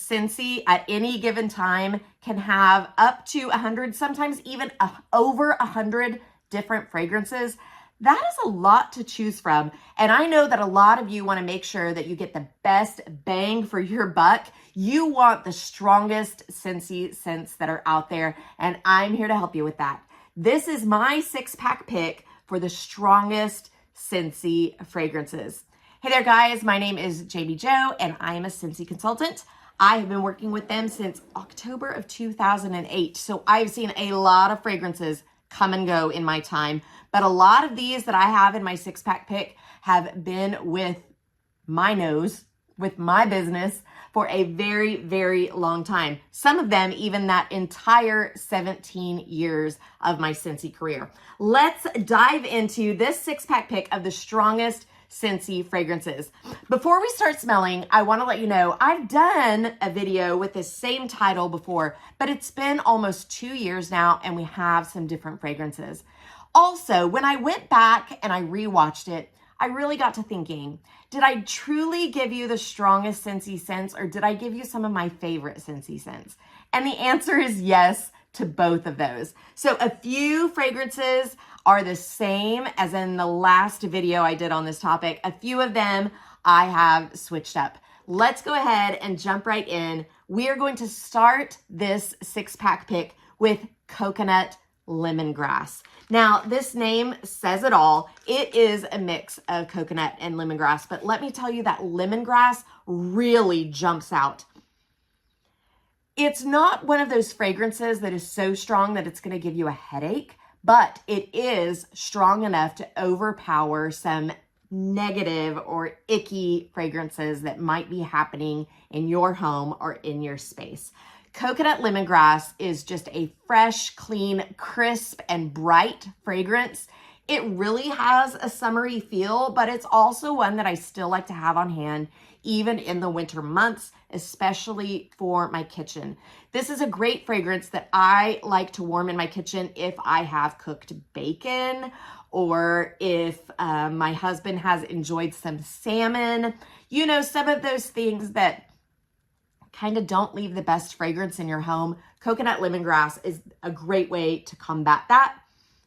Scentsy at any given time can have up to 100, sometimes even over 100 different fragrances. That is a lot to choose from. And I know that a lot of you want to make sure that you get the best bang for your buck. You want the strongest Scentsy scents that are out there, and I'm here to help you with that. This is my 6-pack pick for the strongest Scentsy fragrances. Hey there guys, my name is Jami Jo and I am a Scentsy consultant. I have been working with them since October of 2008. So I've seen a lot of fragrances come and go in my time, but a lot of these that I have in my 6-pack pick have been with my nose, with my business for a very, very long time. Some of them even that entire 17 years of my Scentsy career. Let's dive into this 6-pack pick of the strongest Scentsy fragrances. Before we start smelling, I want to let you know I've done a video with the same title before, but it's been almost 2 years now and we have some different fragrances. Also, when I went back and I rewatched it, I really got to thinking, did I truly give you the strongest Scentsy scents or did I give you some of my favorite Scentsy scents? And the answer is yes to both of those. So a few fragrances are the same as in the last video I did on this topic. A few of them I have switched up. Let's go ahead and jump right in. We are going to start this 6-pack pick with coconut lemongrass. Now, this name says it all. It is a mix of coconut and lemongrass, but let me tell you that lemongrass really jumps out. It's not one of those fragrances that is so strong that it's going to give you a headache, but it is strong enough to overpower some negative or icky fragrances that might be happening in your home or in your space. Coconut lemongrass is just a fresh, clean, crisp, and bright fragrance. It really has a summery feel, but it's also one that I still like to have on hand, even in the winter months, especially for my kitchen. This is a great fragrance that I like to warm in my kitchen if I have cooked bacon or if my husband has enjoyed some salmon. You know, some of those things that kind of don't leave the best fragrance in your home. Coconut lemongrass is a great way to combat that.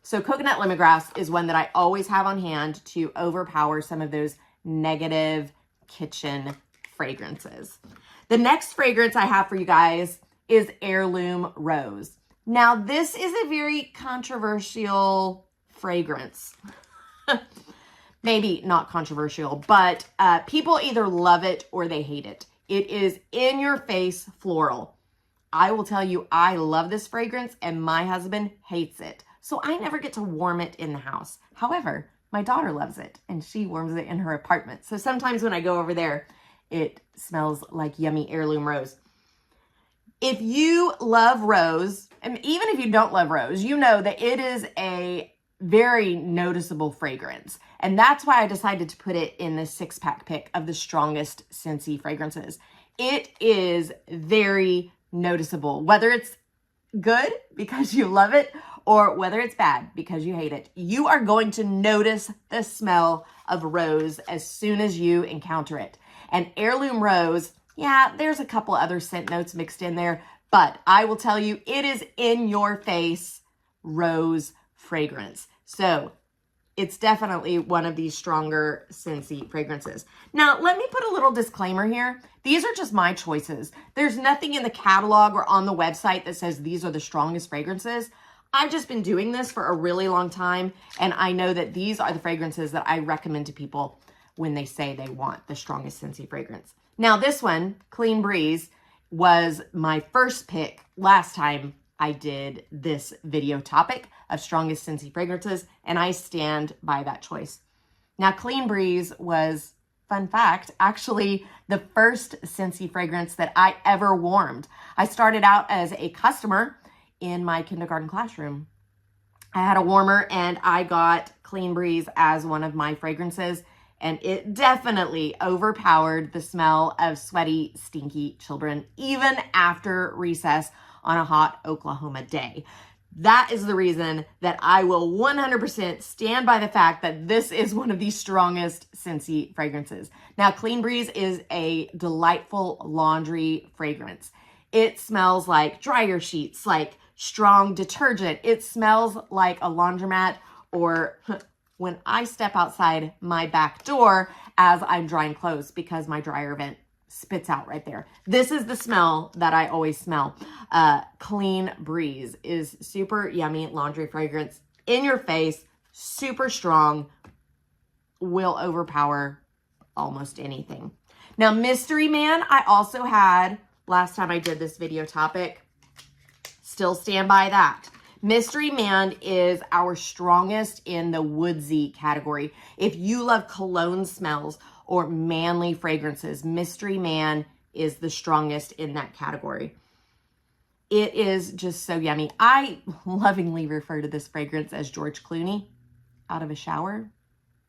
So coconut lemongrass is one that I always have on hand to overpower some of those negative kitchen fragrances. The next fragrance I have for you guys is heirloom rose. Now, this is a very controversial fragrance. Maybe not controversial, but people either love it or they hate it. It is in your face floral. I will tell you, I love this fragrance and my husband hates it. So I never get to warm it in the house. However, my daughter loves it and she warms it in her apartment. So sometimes when I go over there, it smells like yummy heirloom rose. If you love rose, and even if you don't love rose, you know that it is a very noticeable fragrance. And that's why I decided to put it in this 6-pack pick of the strongest Scentsy fragrances. It is very noticeable, whether it's good because you love it or whether it's bad because you hate it. You are going to notice the smell of rose as soon as you encounter it. And heirloom rose, yeah, there's a couple other scent notes mixed in there, but I will tell you, it is in your face rose fragrance. So it's definitely one of these stronger Scentsy fragrances. Now, let me put a little disclaimer here. These are just my choices. There's nothing in the catalog or on the website that says these are the strongest fragrances. I've just been doing this for a really long time, and I know that these are the fragrances that I recommend to people when they say they want the strongest Scentsy fragrance. Now, this one, Clean Breeze, was my first pick last time I did this video topic of strongest Scentsy fragrances, and I stand by that choice. Now, Clean Breeze was, fun fact, actually the first Scentsy fragrance that I ever warmed. I started out as a customer in my kindergarten classroom. I had a warmer and I got Clean Breeze as one of my fragrances, and it definitely overpowered the smell of sweaty, stinky children, even after recess on a hot Oklahoma day. That is the reason that I will 100% stand by the fact that this is one of the strongest Scentsy fragrances. Now, Clean Breeze is a delightful laundry fragrance. It smells like dryer sheets, like strong detergent. It smells like a laundromat, or when I step outside my back door as I'm drying clothes because my dryer vent spits out right there. This is the smell that I always smell. Clean Breeze is super yummy laundry fragrance. In your face, super strong, will overpower almost anything. Now, Mystery Man, I also had last time I did this video topic. Still stand by that. Mystery Man is our strongest in the woodsy category. If you love cologne smells or manly fragrances, Mystery Man is the strongest in that category. It is just so yummy. I lovingly refer to this fragrance as George Clooney out of a shower.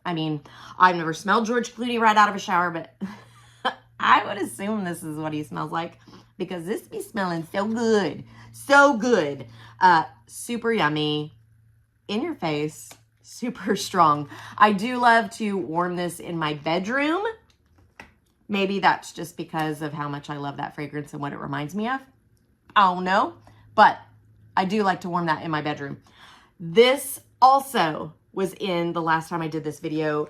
I mean, I've never smelled George Clooney right out of a shower, but I would assume this is what he smells like because this be smelling so good. So good. Super yummy. In your face. Super strong. I do love to warm this in my bedroom. Maybe that's just because of how much I love that fragrance and what it reminds me of. I don't know. But I do like to warm that in my bedroom. This also was in the last time I did this video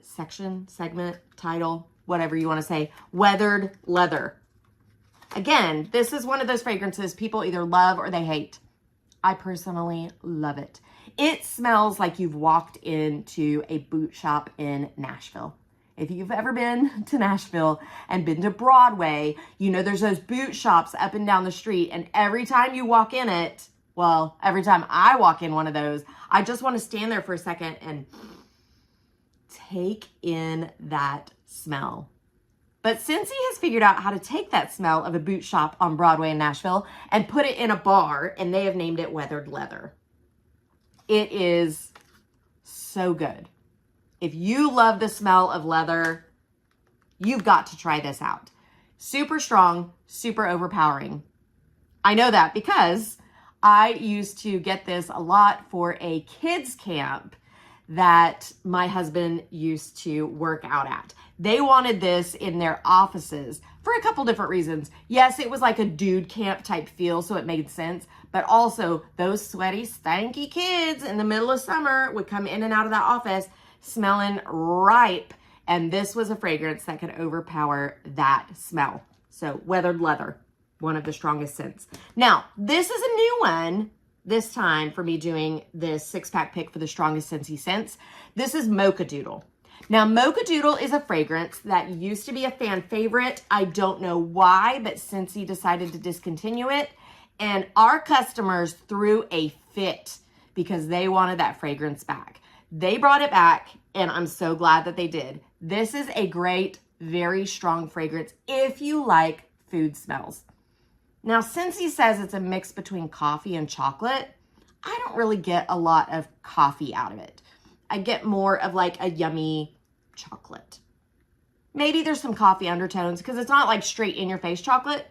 section, segment, title, whatever you want to say. Weathered Leather. Again, this is one of those fragrances people either love or they hate. I personally love it. It smells like you've walked into a boot shop in Nashville. If you've ever been to Nashville and been to Broadway, you know there's those boot shops up and down the street, and every time you walk in it, well, every time I walk in one of those, I just want to stand there for a second and take in that smell. But Scentsy has figured out how to take that smell of a boot shop on Broadway in Nashville and put it in a bar, and they have named it Weathered Leather. It is so good. If you love the smell of leather, you've got to try this out. Super strong, super overpowering. I know that because I used to get this a lot for a kids camp that my husband used to work out at. They wanted this in their offices for a couple different reasons. Yes, it was like a dude camp type feel, so it made sense. But also, those sweaty, stanky kids in the middle of summer would come in and out of that office smelling ripe. And this was a fragrance that could overpower that smell. So, Weathered Leather, one of the strongest scents. Now, this is a new one. This time for me doing this 6-pack pick for the strongest Scentsy scents. This is Mocha Doodle. Now, Mocha Doodle is a fragrance that used to be a fan favorite. I don't know why, but Scentsy decided to discontinue it. And our customers threw a fit because they wanted that fragrance back. They brought it back, and I'm so glad that they did. This is a great, very strong fragrance if you like food smells. Now, Scentsy says it's a mix between coffee and chocolate. I don't really get a lot of coffee out of it. I get more of like a yummy chocolate. Maybe there's some coffee undertones because it's not like straight in your face chocolate.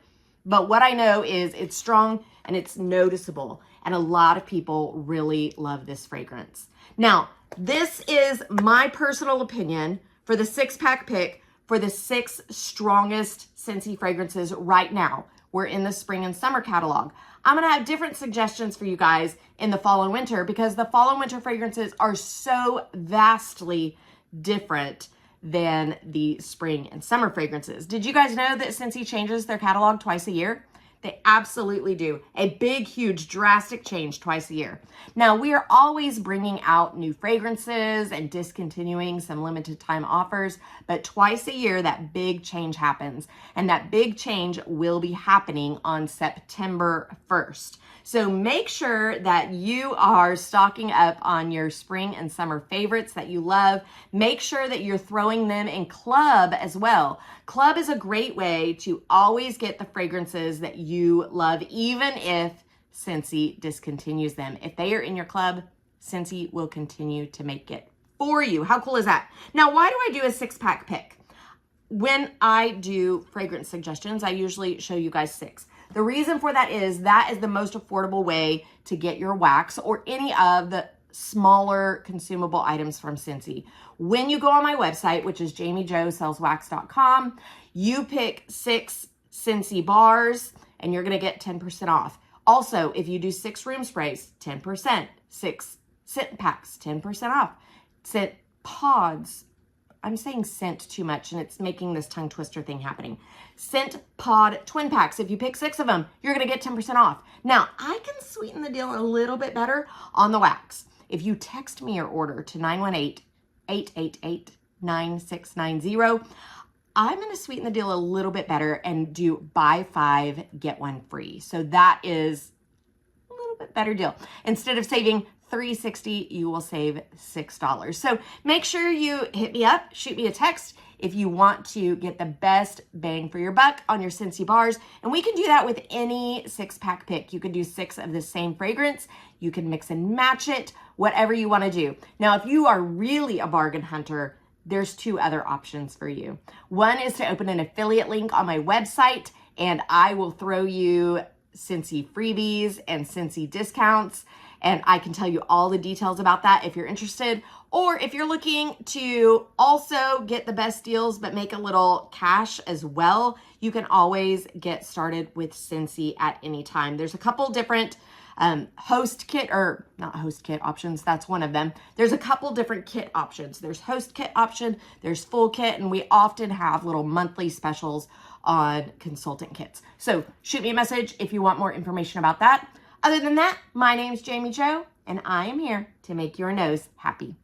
But what I know is it's strong and it's noticeable. And a lot of people really love this fragrance. Now, this is my personal opinion for the 6-pack pick for the 6 strongest Scentsy fragrances right now. We're in the spring and summer catalog. I'm going to have different suggestions for you guys in the fall and winter because the fall and winter fragrances are so vastly different than the spring and summer fragrances. Did you guys know that Scentsy changes their catalog twice a year? They absolutely do. A big, huge, drastic change twice a year. Now, we are always bringing out new fragrances and discontinuing some limited time offers, but twice a year, that big change happens. And that big change will be happening on September 1st. So make sure that you are stocking up on your spring and summer favorites that you love. Make sure that you're throwing them in club as well. Club is a great way to always get the fragrances that you love, even if Scentsy discontinues them. If they are in your club, Scentsy will continue to make it for you. How cool is that? Now, why do I do a 6-pack pick? When I do fragrance suggestions, I usually show you guys 6. The reason for that is the most affordable way to get your wax or any of the smaller consumable items from Scentsy. When you go on my website, which is JamiJoSellsWax.com, you pick 6 Scentsy bars and you're going to get 10% off. Also, if you do 6 room sprays, 10%, 6 scent packs, 10% off, scent pods. I'm saying scent too much and it's making this tongue twister thing happening. Scent pod twin packs. If you pick 6 of them, you're going to get 10% off. Now, I can sweeten the deal a little bit better on the wax. If you text me your order to 918-888-9690, I'm going to sweeten the deal a little bit better and do buy 5, get 1 free. So that is a little bit better deal. Instead of saving $3.60, you will save $6. So make sure you hit me up, shoot me a text if you want to get the best bang for your buck on your Scentsy bars. And we can do that with any 6-pack pick. You can do 6 of the same fragrance. You can mix and match it, whatever you want to do. Now, if you are really a bargain hunter, there's 2 other options for you. One is to open an affiliate link on my website, and I will throw you Scentsy freebies and Scentsy discounts. And I can tell you all the details about that if you're interested. Or if you're looking to also get the best deals but make a little cash as well, you can always get started with Scentsy at any time. There's a couple different host kit, or not host kit options, that's one of them. There's a couple different kit options. There's host kit option, there's full kit, and we often have little monthly specials on consultant kits. So shoot me a message if you want more information about that. Other than that, my name's Jami Jo, and I am here to make your nose happy.